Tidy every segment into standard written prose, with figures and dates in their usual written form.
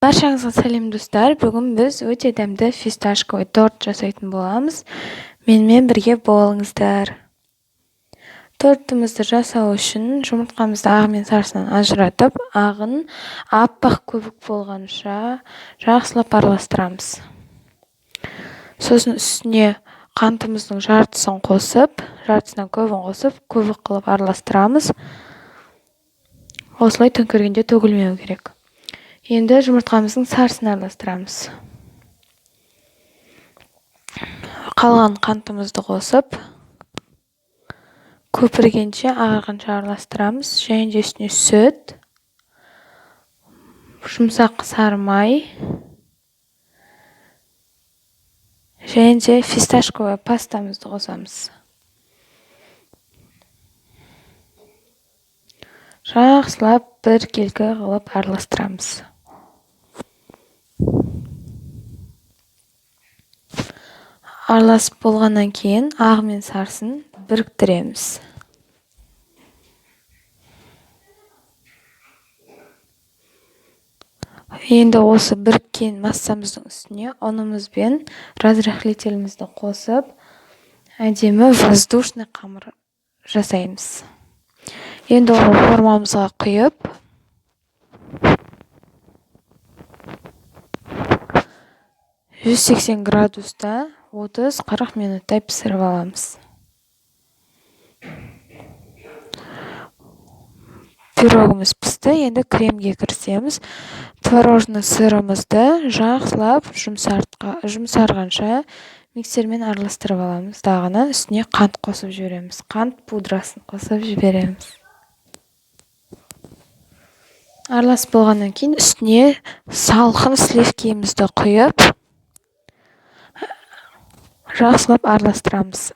Баршаңызға сәлем достар. Бүгін біз өте дәмді фисташковый торт жасайтын боламыз. Менімен бірге болыңыздар. Тортымызды жасау үшін жұмыртқамызды ағы мен сарысынан ажыратып, ағын аппақ көбік болғанша жақсылап араластырамыз. Сосын үстіне қантымыздың жартысын қосып, жартысынан көбін қосып, көбік қылып араластырамыз. Осылай төңкергенде төгілмеу керек. Енді жұмыртқамыздың сарысын араластырамыз. Қалған қантымызды қосып, көпіргенше ағарғанша араластырамыз. Және де үстіне сүт, жұмсақ сары май және де фисташковый пастамызды қосамыз. Жақсылап бір келкі қылып араластырамыз. Араласып болғаннан кейін ағы мен сарысын біріктіреміз. Енді осы біріккен массамыздың үстіне ұнымыз бен разрыхлителімізді қосып, әдемі воздушный қамыр жасаймыз. Енді оны формамызға құйып, 180 градуста 30-40 минуттай пісіріп аламыз. Пирогымыз пісті, енді кремге кірісеміз. Творожный сырымызды жақсылап жұмсарғанша миксермен араластырып аламыз. Дағыны үстіне қант қосып жібереміз. Қант пудрасын қосып жібереміз. Араласып болғаннан кейін үстіне салқын сливкемізді құйып, жақсылап араластырамыз.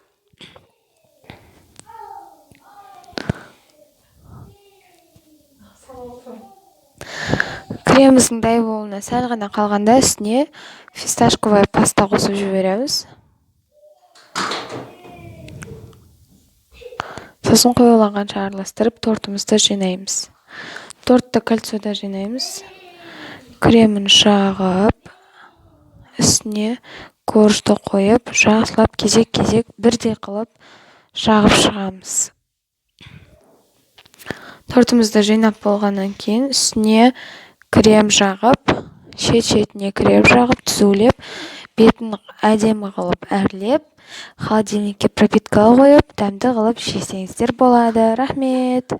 Креміміздің дай болуына сәл ғана қалғанда үстіне фисташковый паста қосып жібереміз. Сосын қоюланғанша араластырып, тортымызды жинаймыз. Тортты кольцода жинаймыз. Кремін жағып, үстіне коржды қойып, жақсылап кезек-кезек бірдей қылып жағып шығамыз. Тортымызды жинап болғаннан кейін үстіне крем жағып, шет-шетіне крем жағып, түзулеп, бетін әдемі қылып әрлеп, холодильникке пропиткаға қойып, дәмді қылып жесеңіздер болады. Рахмет!